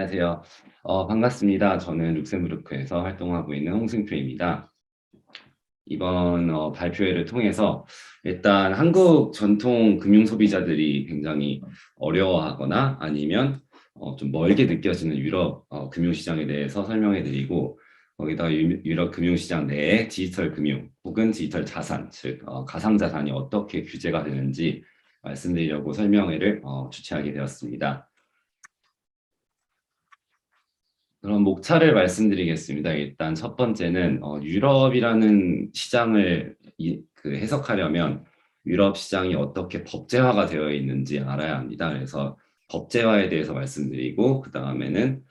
안녕하세요. 반갑습니다. 저는 룩셈부르크에서 활동하고 있는 홍승표입니다. 이번 발표회를 통해서 일단 한국 전통 금융 소비자들이 굉장히 어려워하거나 아니면 좀 멀게 느껴지는 유럽 금융시장에 대해서 설명해 드리고, 거기다가 유럽 금융시장 내에 디지털 금융 혹은 디지털 자산, 즉 가상자산이 어떻게 규제가 되는지 말씀드리려고 설명회를 주최하게 되었습니다. 그럼 목차를 말씀드리겠습니다. 일단 첫 번째는 유럽이라는 시장을 해석하려면 유럽 시장이 어떻게 법제화가 되어 있는지 알아야 합니다. 그래서 법제화에 대해서 말씀드리고, 그 다음에는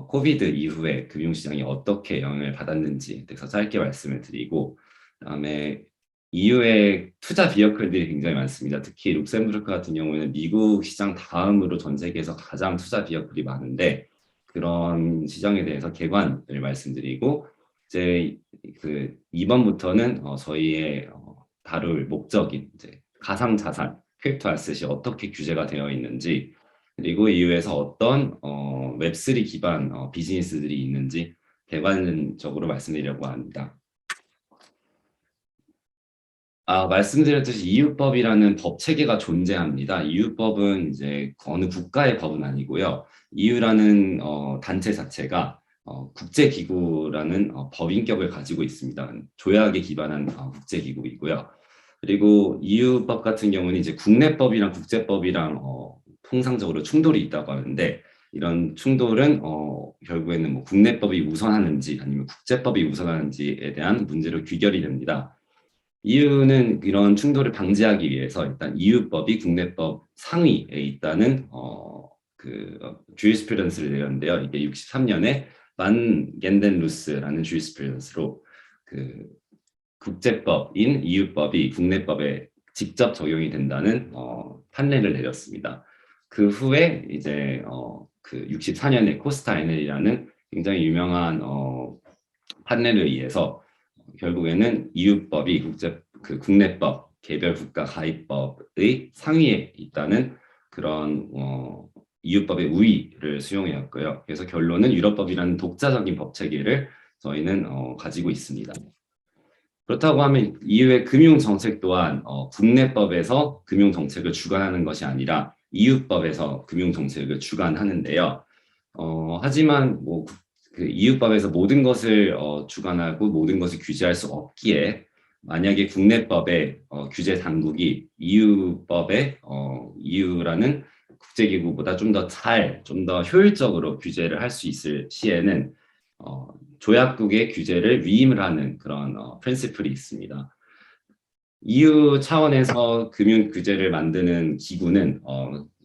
코비드 이후에 금융시장이 어떻게 영향을 받았는지에 대해서 짧게 말씀을 드리고, 그다음에 EU의 투자 비어클들이 굉장히 많습니다. 특히 룩셈부르크 같은 경우에는 미국 시장 다음으로 전 세계에서 가장 투자 비어클이 많은데, 그런 시장에 대해서 개관을 말씀드리고, 이제 2번부터는 저희의 다룰 목적인 이제 가상 자산, 크립토 아셋이 어떻게 규제가 되어 있는지, 그리고 이후에서 어떤 웹3 기반 비즈니스들이 있는지 개관적으로 말씀드리려고 합니다. 말씀드렸듯이 EU법이라는 법 체계가 존재합니다. EU법은 이제 어느 국가의 법은 아니고요. EU라는 단체 자체가 국제기구라는 법인격을 가지고 있습니다. 조약에 기반한 국제기구이고요. 그리고 EU법 같은 경우는 이제 국내법이랑 국제법이랑 통상적으로 충돌이 있다고 하는데, 이런 충돌은 결국에는 뭐 국내법이 우선하는지 아니면 국제법이 우선하는지에 대한 문제로 귀결이 됩니다. 이유는 이런 충돌을 방지하기 위해서 일단 EU법이 국내법 상위에 있다는 주리스프루던스를 내렸는데요. 이게 63년에 만 겐덴루스라는 주리스프루던스로 그 국제법인 EU법이 국내법에 직접 적용이 된다는 판례를 내렸습니다. 그 후에 이제 64년에 코스타 에넬이라는 굉장히 유명한 판례를 의해서 결국에는 EU법이 국내법, 개별 국가 가입법의 상위에 있다는 그런 EU법의 우위를 수용해왔고요. 그래서 결론은 유럽법이라는 독자적인 법 체계를 저희는 가지고 있습니다. 그렇다고 하면 EU의 금융 정책 또한 국내법에서 금융 정책을 주관하는 것이 아니라 EU법에서 금융 정책을 주관하는데요. 하지만 그 EU법에서 모든 것을 주관하고 모든 것을 규제할 수 없기에, 만약에 국내법의 규제 당국이 EU법의 EU라는 국제기구보다 좀 더 효율적으로 규제를 할 수 있을 시에는 조약국의 규제를 위임을 하는 그런 프린시플이 있습니다. EU 차원에서 금융 규제를 만드는 기구는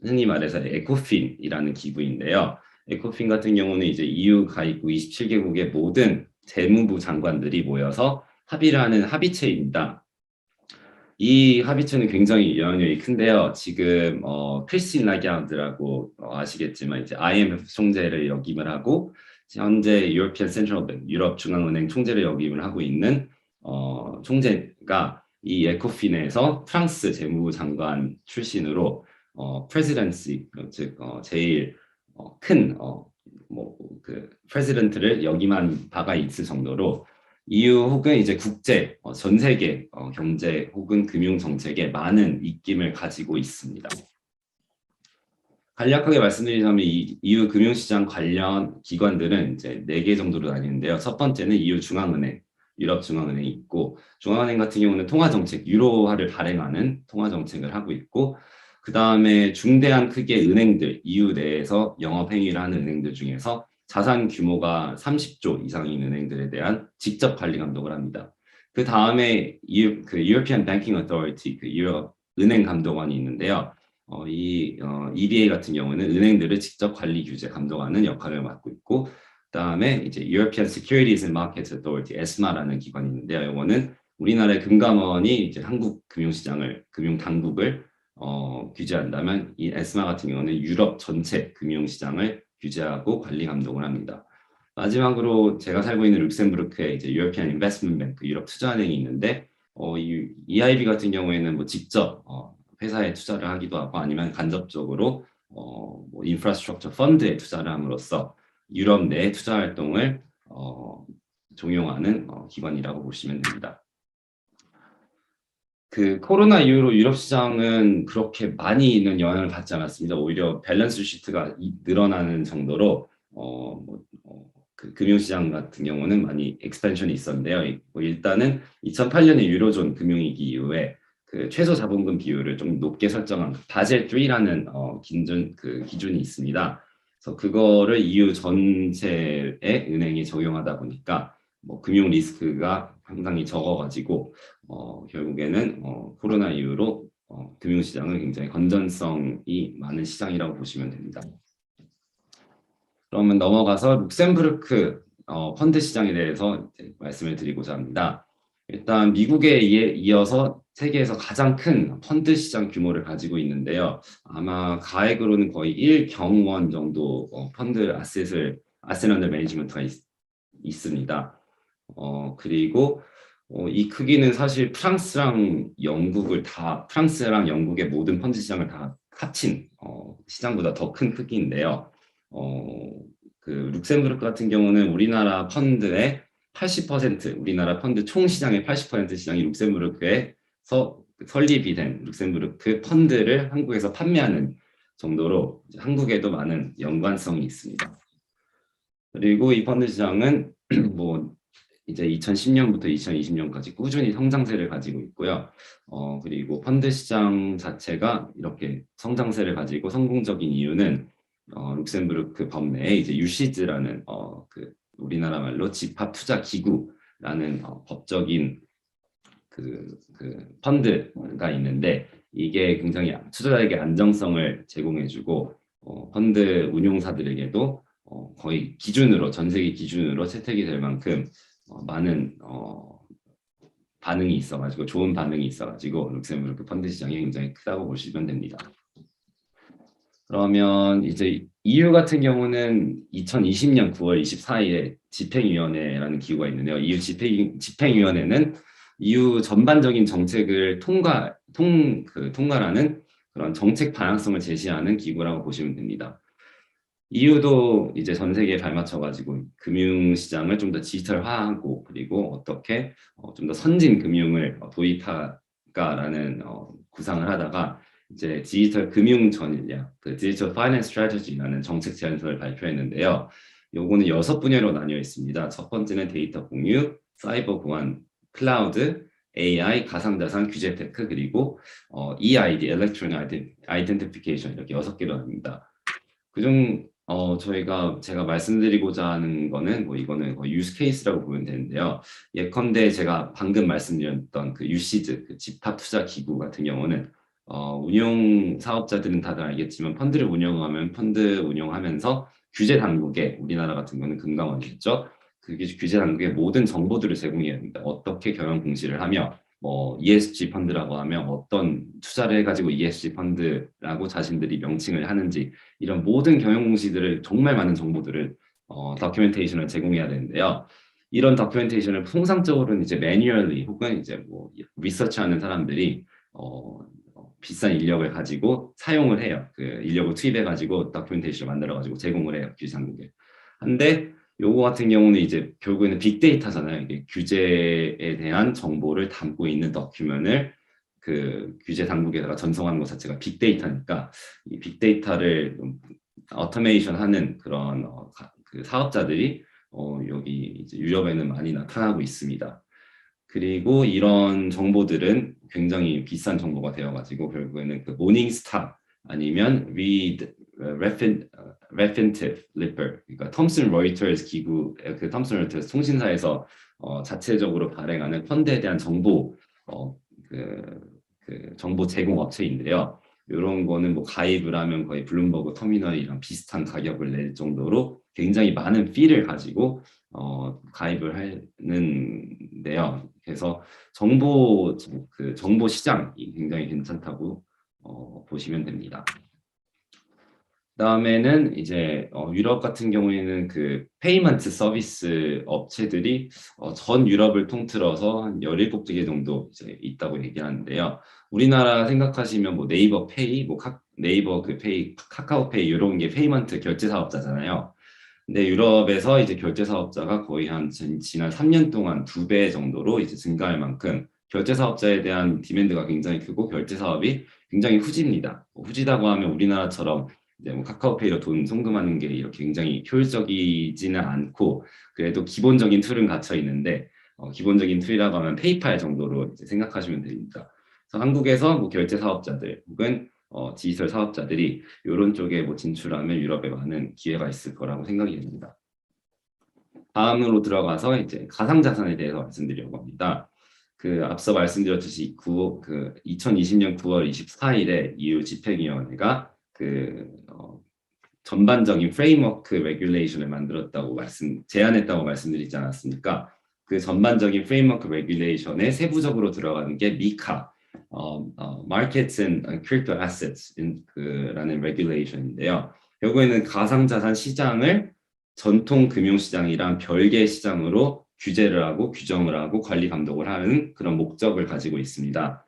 흔히 말해서 에코핀이라는 기구인데요. 에코핀 같은 경우는 이제 EU 가입국 27개국의 모든 재무부 장관들이 모여서 합의를 하는 합의체입니다. 이 합의체는 굉장히 영향력이 큰데요. 지금 크리스틴 라가르드라고 아시겠지만 이제 IMF 총재를 역임을 하고, 현재 유로피안 센트럴 뱅크, 유럽 중앙은행 총재를 역임을 하고 있는 총재가 이 에코핀에서 프랑스 재무부 장관 출신으로 프레지던시, 즉 제일 큰 프레지던트를 역임한 바가 있을 정도로 EU 혹은 이제 국제 전 세계 경제 혹은 금융 정책에 많은 입김을 가지고 있습니다. 간략하게 말씀드리자면 이 EU 금융시장 관련 기관들은 이제 4개 정도로 나뉘는데요. 첫 번째는 EU 중앙은행, 유럽 중앙은행이 있고, 중앙은행 같은 경우는 통화정책, 유로화를 발행하는 통화정책을 하고 있고, 그 다음에 중대한 크기의 은행들, EU 내에서 영업행위를 하는 은행들 중에서 자산 규모가 30조 이상인 은행들에 대한 직접 관리 감독을 합니다. 그 다음에 European Banking Authority, 유럽 은행 감독원이 있는데요. EBA 같은 경우는 은행들을 직접 관리 규제 감독하는 역할을 맡고 있고, 그다음에 이제 European Securities and Markets Authority (ESMA라는 기관이 있는데요. 이거는 우리나라의 금감원이 이제 한국 금융시장을 금융 당국을 규제한다면, 이 ESMA 같은 경우는 유럽 전체 금융시장을 규제하고 관리 감독을 합니다. 마지막으로 제가 살고 있는 룩셈부르크에 이제 European Investment Bank, 유럽 투자은행이 있는데, EIB 같은 경우에는 뭐 직접 회사에 투자를 하기도 하고 아니면 간접적으로 뭐 인프라스트럭처 펀드에 투자를 함으로써 유럽 내 투자 활동을 종용하는 기관이라고 보시면 됩니다. 그 코로나 이후로 유럽 시장은 그렇게 많이는 영향을 받지 않았습니다. 오히려 밸런스 시트가 늘어나는 정도로 그 금융시장 같은 경우는 많이 엑스펜션이 있었는데요. 뭐 일단은 2008년에 유로존 금융위기 이후에 그 최소 자본금 비율을 좀 높게 설정한 바젤 3라는 기준이 있습니다. 그래서 그거를 EU 전체의 은행이 적용하다 보니까 뭐 금융 리스크가 상당히 적어가지고 결국에는 코로나 이후로 금융시장은 굉장히 건전성이 많은 시장이라고 보시면 됩니다. 그러면 넘어가서 룩셈부르크 펀드 시장에 대해서 말씀을 드리고자 합니다. 일단 미국에 이어서 세계에서 가장 큰 펀드 시장 규모를 가지고 있는데요. 아마 가액으로는 거의 1경원 정도 펀드 아셋 언더 매니지먼트가 있습니다. 그리고 이 크기는 사실 프랑스랑 영국의 모든 펀드 시장을 다 합친 시장보다 더 큰 크기인데요. 그 룩셈부르크 같은 경우는 우리나라 펀드의 80%, 우리나라 펀드 총 시장의 80% 시장이 룩셈부르크에서 설립이 된 룩셈부르크 펀드를 한국에서 판매하는 정도로 한국에도 많은 연관성이 있습니다. 그리고 이 펀드 시장은 뭐 이제 2010년부터 2020년까지 꾸준히 성장세를 가지고 있고요. 그리고 펀드 시장 자체가 이렇게 성장세를 가지고 성공적인 이유는 룩셈부르크 법 내에 이제 유시즈라는 그 우리나라 말로 집합 투자 기구라는 법적인 그 펀드가 있는데 이게 굉장히 투자자에게 안정성을 제공해주고 펀드 운용사들에게도 거의 기준으로 전 세계 기준으로 채택이 될 만큼 많은 반응이 있어가지고 좋은 반응이 있어가지고 룩셈부르크 펀드 시장이 굉장히 크다고 보시면 됩니다. 그러면 이제 EU 같은 경우는 2020년 9월 24일에 집행위원회라는 기구가 있는데요. EU 집행위원회는 EU 전반적인 정책을 통과라는 그런 정책 방향성을 제시하는 기구라고 보시면 됩니다. EU도 이제 전 세계에 발맞춰가지고 금융시장을 좀 더 디지털화하고 그리고 어떻게 좀 더 선진 금융을 도입할까라는 구상을 하다가 이제 디지털 금융 전략, 그 디지털 파이낸스 스트래티지라는 정책 제안서를 발표했는데요. 요거는 6분야로 나뉘어 있습니다. 첫 번째는 데이터 공유, 사이버 보안, 클라우드, AI, 가상자산, 규제 테크, 그리고 EID, Electronic Identification 이렇게 6개로 나뉩니다. 그중 제가 말씀드리고자 하는 거는 뭐 이거는 거의 유스 케이스라고 보면 되는데요. 예컨대 제가 방금 말씀드렸던 그 유시즈, 그 집합 투자 기구 같은 경우는 운용 사업자들은 다들 알겠지만 펀드를 운용하면서 규제 당국에 우리나라 같은 경우는 금감원이겠죠. 그 규제 당국에 모든 정보들을 제공해야 합니다. 어떻게 경영 공시를 하며 뭐 ESG 펀드라고 하면 어떤 투자를 해가지고 ESG 펀드라고 자신들이 명칭을 하는지 이런 모든 경영 공시들을 정말 많은 정보들을 다큐멘테이션을 제공해야 되는데요. 이런 다큐멘테이션을 통상적으로는 이제 매뉴얼리 혹은 이제 뭐 리서치하는 사람들이 비싼 인력을 가지고 사용을 해요. 그 인력을 투입해가지고 다큐멘테이션을 만들어가지고 제공을 해요. 규제당국에. 근데 요거 같은 경우는 이제 결국에는 빅데이터잖아요. 이게 규제에 대한 정보를 담고 있는 더큐멘을 그 규제 당국에다가 전송하는 것 자체가 빅데이터니까 이 빅데이터를 어토메이션하는 그런 그 사업자들이 여기 이제 유럽에는 많이 나타나고 있습니다. 그리고 이런 정보들은 굉장히 비싼 정보가 되어가지고 결국에는 그 모닝스타 아니면 Refinitiv Lipper, 그러니까 톰슨 로이터스 기구, 그 톰슨 로이터스 통신사에서 자체적으로 발행하는 펀드에 대한 정보 그 정보 제공 업체인데요. 이런 거는 뭐 가입을 하면 거의 블룸버그 터미널이랑 비슷한 가격을 낼 정도로 굉장히 많은 피를 가지고 가입을 하는데요. 그래서 정보 시장이 굉장히 괜찮다고 보시면 됩니다. 그다음에는 이제 유럽 같은 경우에는 그 페이먼트 서비스 업체들이 전 유럽을 통틀어서 한 17개 정도 이제 있다고 얘기하는데요. 우리나라 생각하시면 뭐 네이버 페이, 뭐 네이버 그 페이, 카카오페이 이런 게 페이먼트 결제 사업자잖아요. 근데 유럽에서 이제 결제 사업자가 거의 한 지난 3년 동안 2배 정도로 이제 증가할 만큼 결제 사업자에 대한 디맨드가 굉장히 크고 결제 사업이 굉장히 후지입니다. 후지다고 하면 우리나라처럼 이제 뭐 카카오페이로 돈 송금하는 게 이렇게 굉장히 효율적이지는 않고 그래도 기본적인 툴은 갖춰 있는데 기본적인 툴이라고 하면 페이팔 정도로 이제 생각하시면 됩니다. 그래서 한국에서 뭐 결제 사업자들 혹은 디지털 사업자들이 이런 쪽에 뭐 진출하면 유럽에 많은 기회가 있을 거라고 생각이 됩니다. 다음으로 들어가서 이제 가상자산에 대해서 말씀드리려고 합니다. 그 앞서 말씀드렸듯이 2020년 9월 24일에 EU 집행위원회가 전반적인 프레임워크 레귤레이션을 만들었다고 제안했다고 말씀드리지 않았습니까? 그 전반적인 프레임워크 레귤레이션에 세부적으로 들어가는 게 미카, Markets and Crypto Assets 라는 레귤레이션인데요. 결국에는 가상자산 시장을 전통 금융시장이랑 별개의 시장으로 규제를 하고 규정을 하고 관리 감독을 하는 그런 목적을 가지고 있습니다.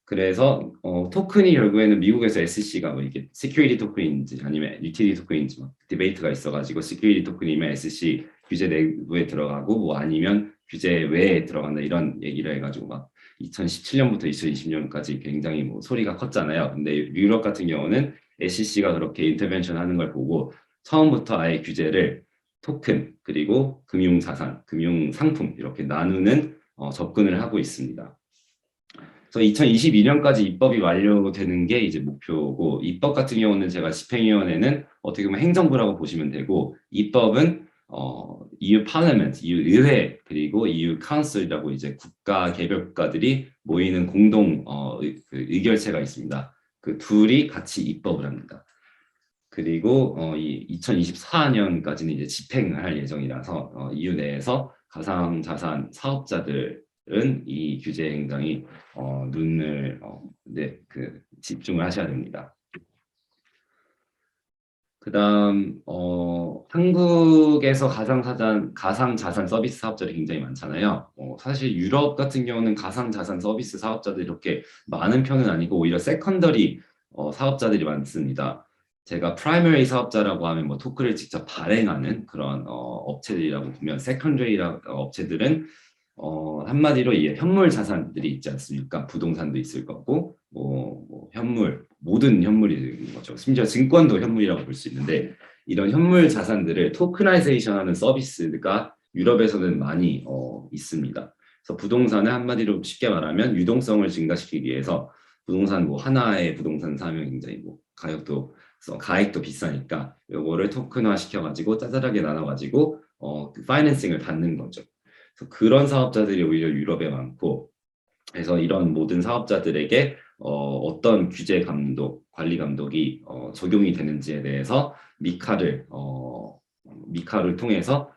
그래서 토큰이 결국에는 미국에서 SEC가 뭐 이게 시큐리티 토큰인지 아니면 유틸리티 토큰인지 막 디베이트가 있어가지고 시큐리티 토큰이면 SEC 규제 내부에 들어가고 뭐 아니면 규제 외에 들어간다 이런 얘기를 해가지고 막 2017년부터 2020년까지 굉장히 뭐 소리가 컸잖아요. 근데 유럽 같은 경우는 SEC가 그렇게 인터벤션 하는 걸 보고 처음부터 아예 규제를 토큰 그리고 금융자산, 금융상품 이렇게 나누는 접근을 하고 있습니다. 그래서 2022년까지 입법이 완료되는 게 이제 목표고 입법 같은 경우는 제가 집행위원회는 어떻게 보면 행정부라고 보시면 되고 입법은 EU 파르멘트, EU 의회 그리고 EU 카운슬이라고 이제 국가 개별 국가들이 모이는 공동 의결체가 있습니다. 그 둘이 같이 입법을 합니다. 그리고 이 2024년까지는 이제 집행을 할 예정이라서 EU 내에서 가상자산 사업자들은 이 규제 행정이 눈을 집중을 하셔야 됩니다. 그다음 한국에서 가상자산 서비스 사업자들이 굉장히 많잖아요. 사실 유럽 같은 경우는 가상자산 서비스 사업자들이 이렇게 많은 편은 아니고 오히려 세컨더리 사업자들이 많습니다. 제가 프라이머리 사업자라고 하면 뭐 토크를 직접 발행하는 그런 업체들이라고 보면 세컨더리 업체들은 한마디로 이 현물 자산들이 있지 않습니까? 부동산도 있을 거고, 뭐 현물, 모든 현물이 있는 거죠. 심지어 증권도 현물이라고 볼 수 있는데, 이런 현물 자산들을 토크나이제이션 하는 서비스가 유럽에서는 많이 있습니다. 그래서 부동산을 한마디로 쉽게 말하면 유동성을 증가시키기 위해서 부동산 뭐 하나의 부동산 사면 굉장히 뭐 가액도 비싸니까 요거를 토큰화 시켜가지고 짜잘하게 나눠가지고 그 파이낸싱을 받는 거죠. 그런 사업자들이 오히려 유럽에 많고 그래서 이런 모든 사업자들에게 어떤 규제 감독, 관리 감독이 적용이 되는지에 대해서 미카를 통해서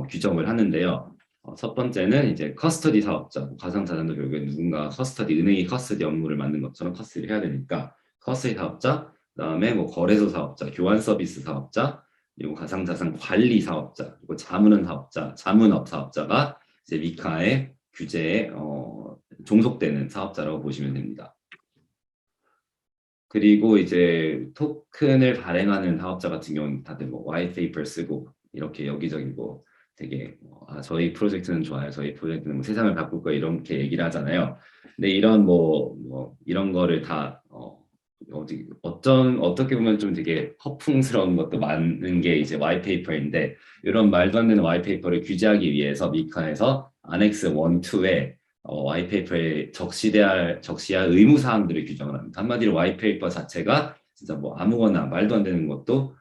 규정을 하는데요. 첫 번째는 이제 커스터디 사업자, 가상자산도 결국에 누군가 은행이 커스터디 업무를 맡는 것처럼 커스터디를 해야 되니까 커스터디 사업자, 그다음에 뭐 거래소 사업자, 교환 서비스 사업자, 그리고 가상자산 관리 사업자, 그리고 자문업 사업자가 이제 미카의 규제에 종속되는 사업자라고 보시면 됩니다. 그리고 이제 토큰을 발행하는 사업자 같은 경우는 다들 뭐 화이트페이퍼 쓰고 이렇게 여기저기 뭐 되게 저희 프로젝트는 좋아요. 저희 프로젝트는 뭐 세상을 바꿀 거예요. 이렇게 얘기를 하잖아요. 근데 이런 이런 거를 다 어떻게 보면 좀 되게 허풍스러운 것도 많은 게 이제 화이트페이퍼인데 이런 말도 안 되는 화이트페이퍼를 규제하기 위해서 미카에서 안엑스 1, 2에 와이페이퍼에 적시할 의무 사항들을 규정을 합니다. 한마디로 와이페이퍼 자체가 진짜 뭐 아무거나 말도 안 되는 것도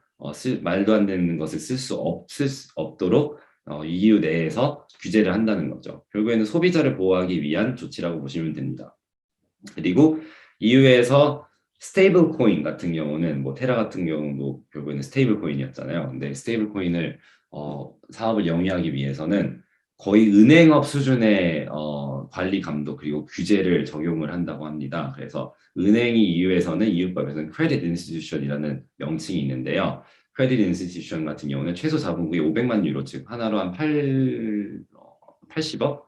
말도 안 되는 것을 쓸 수 없도록 EU 내에서 규제를 한다는 거죠. 결국에는 소비자를 보호하기 위한 조치라고 보시면 됩니다. 그리고 EU에서 스테이블 코인 같은 경우는 뭐 테라 같은 경우도 결국에는 스테이블 코인이었잖아요. 근데 스테이블 코인을 사업을 영위하기 위해서는 거의 은행업 수준의 관리 감독 그리고 규제를 적용을 한다고 합니다. 그래서 은행이 EU에서는 EU법에서는 크레딧 인스티튜션이라는 명칭이 있는데요. 크레딧 인스티튜션 같은 경우는 최소 자본금이 500만 유로 즉 하나로 한 80억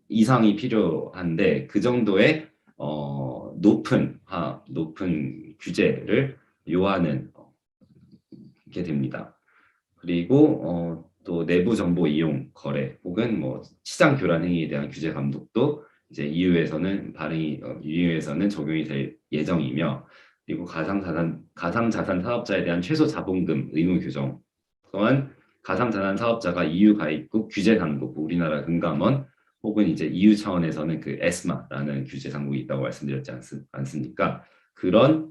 이상이 필요한데 그 정도의 높은 규제를 요하는 게 됩니다. 그리고 또 내부 정보 이용 거래 혹은 뭐 시장 교란 행위에 대한 규제 감독도 이제 EU에서는 적용이 될 예정이며, 그리고 가상자산 사업자에 대한 최소 자본금 의무 규정 또한 가상자산 사업자가 EU 가입국 규제 당국, 우리나라 금감원 혹은 이제 EU 차원에서는 그 에스마라는 규제 당국이 있다고 말씀드렸지 않습니까? 그런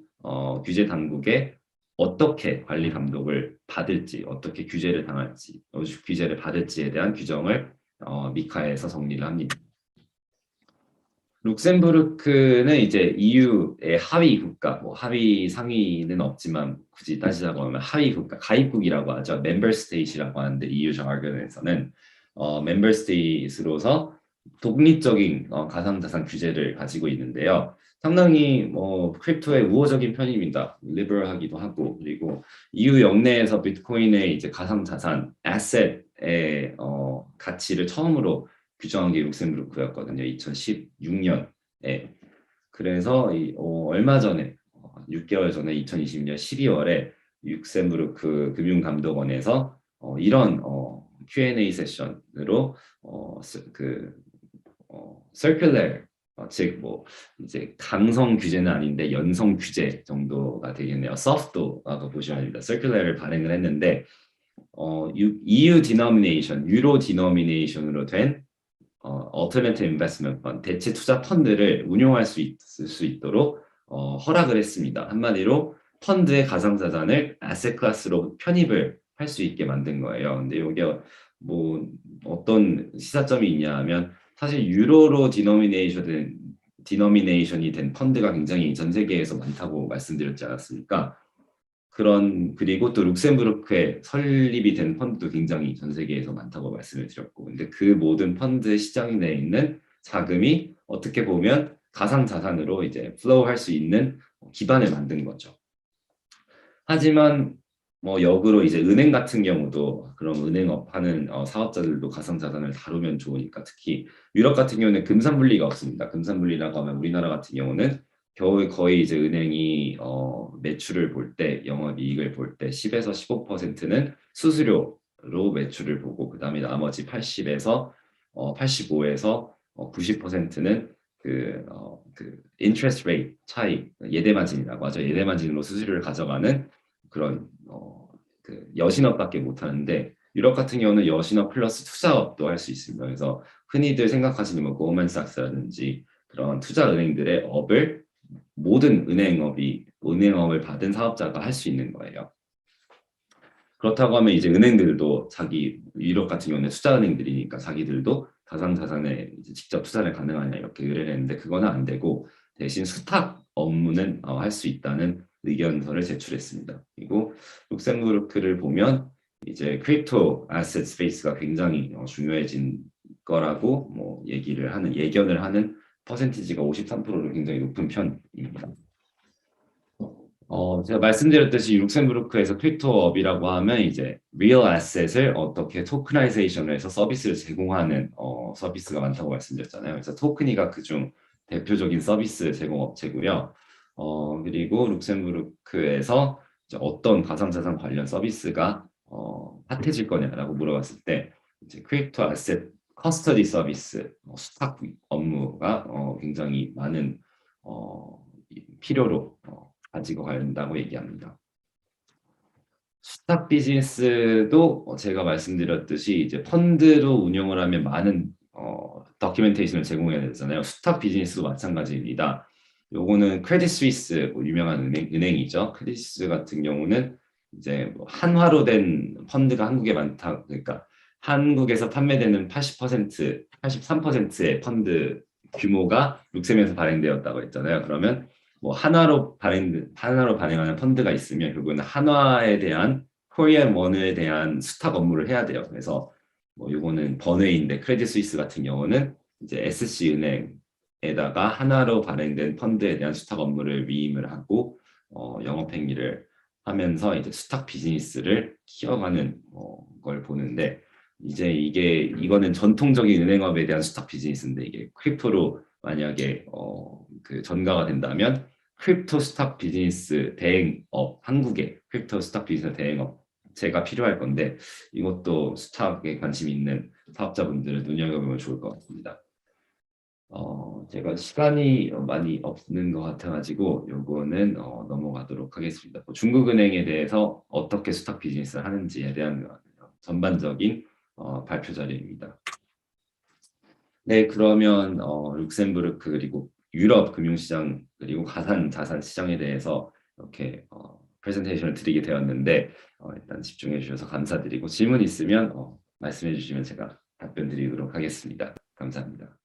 규제 당국의 어떻게 관리 감독을 받을지, 어떻게 규제를 당할지, 규제를 받을지에 대한 규정을 미카에서 정리를 합니다. 룩셈부르크는 이제 EU의 하위 국가, 뭐 하위 상위는 없지만 굳이 따지자고 하면 하위 국가, 가입국이라고 하죠. member state이라고 하는데 EU 자르곤에서는 member states로서 독립적인 가상자산 규제를 가지고 있는데요. 상당히 뭐 크립토의 우호적인 편입니다. 리버럴하기도 하고, 그리고 EU 영내에서 비트코인의 이제 가상자산 에셋의 가치를 처음으로 규정한 게 룩셈부르크였거든요. 2016년에. 그래서 얼마 전에 6개월 전에 2020년 12월에 룩셈부르크 금융감독원에서 이런 Q&A 세션으로 circular, 즉 뭐 이제 강성 규제는 아닌데 연성 규제 정도가 되겠네요. soft라고 보시면 됩니다. circular를 발행을 했는데 EU denomination, 유로 denomination으로 된 alternative investment fund, 대체 투자 펀드를 운용할 수 있도록 허락을 했습니다. 한마디로 펀드의 가상자산을 asset class로 편입을 할 수 있게 만든 거예요. 근데 이게 뭐 어떤 시사점이 있냐 하면, 사실 유로로 디노미네이션이 된 펀드가 굉장히 전 세계에서 많다고 말씀드렸지 않았습니까? 그리고 또 룩셈부르크에 설립이 된 펀드도 굉장히 전 세계에서 많다고 말씀을 드렸고, 근데 그 모든 펀드 시장 내에 있는 자금이 어떻게 보면 가상자산으로 이제 플로우 할 수 있는 기반을 만든 거죠. 하지만 뭐 역으로 이제 은행 같은 경우도, 그런 은행업 하는 사업자들도 가상자산을 다루면 좋으니까, 특히 유럽 같은 경우는 금산분리가 없습니다. 금산분리라고 하면 우리나라 같은 경우는 거의 이제 은행이 매출을 볼 때, 영업이익을 볼 때 10에서 15%는 수수료로 매출을 보고, 그다음에 나머지 85에서 90%는 그 interest rate 차이, 예대마진이라고 하죠. 예대마진으로 수수료를 가져가는 그런 그 여신업밖에 못 하는데, 유럽 같은 경우는 여신업 플러스 투자업도 할 수 있습니다. 그래서 흔히들 생각하시는 뭐 고먼삭스라든지 그런 투자 은행들의 업을 모든 은행업을 받은 사업자가 할 수 있는 거예요. 그렇다고 하면 이제 은행들도 유럽 같은 경우는 투자은행들이니까 자기들도 가상자산에 이제 직접 투자를 가능하냐 이렇게 의뢰를 했는데, 그거는 안 되고 대신 수탁 업무는 할 수 있다는 의견서를 제출했습니다. 그리고 룩셈부르크를 보면 이제 크립토 아셋 스페이스가 굉장히 중요해진 거라고 뭐 예견을 하는 퍼센티지가 53%로 굉장히 높은 편입니다. 제가 말씀드렸듯이 룩셈부르크에서 크립토업이라고 하면 이제 real asset을 어떻게 토크나이제이션을 해서 서비스를 제공하는 서비스가 많다고 말씀드렸잖아요. 그래서 토크니가 그중 대표적인 서비스 제공 업체고요. 그리고 룩셈부르크에서 이제 어떤 가상자산 관련 서비스가 핫해질 거냐라고 물어봤을 때, 이제 크립토 아셋 커스터디 서비스, 수탁 업무가 굉장히 많은 필요로 가지고 간다고 얘기합니다. 수탁 비즈니스도 제가 말씀드렸듯이 이제 펀드로 운영을 하면 많은 다큐멘테이션을 제공해야 되잖아요. 수탁 비즈니스도 마찬가지입니다. 요거는 크레딧 스위스, 유명한 은행이죠. 크레딧 스위스 같은 경우는 이제 한화로 된 펀드가 한국에 많다. 그러니까 한국에서 판매되는 83%의 펀드 규모가 룩셈에서 발행되었다고 했잖아요. 그러면 뭐 한화로 발행하는 펀드가 있으면 결국은 한화에 대한 코리안 원에 대한 수탁 업무를 해야 돼요. 그래서 뭐 요거는 번외인데, 크레딧 스위스 같은 경우는 이제 SC 은행에다가 한화로 발행된 펀드에 대한 수탁 업무를 위임을 하고 영업 행위를 하면서 이제 수탁 비즈니스를 키워가는 걸 보는데, 이제 이거는 전통적인 은행업에 대한 수탁 비즈니스인데, 이게 크립토로 만약에 그 전가가 된다면 크립토 스탁 비즈니스 대행업, 한국의 크립토 스탁 비즈니스 대행업 제가 필요할 건데 이것도 스탁에 관심 있는 사업자분들은 눈여겨보면 좋을 것 같습니다. 제가 시간이 많이 없는 것 같아가지고 요거는 넘어가도록 하겠습니다. 중국은행에 대해서 어떻게 수탁 비즈니스를 하는지에 대한 전반적인 발표 자료입니다. 네, 그러면 룩셈부르크 그리고 유럽 금융시장 그리고 가산 자산 시장에 대해서 이렇게 프레젠테이션을 드리게 되었는데 일단 집중해 주셔서 감사드리고 질문 있으면 말씀해 주시면 제가 답변 드리도록 하겠습니다. 감사합니다.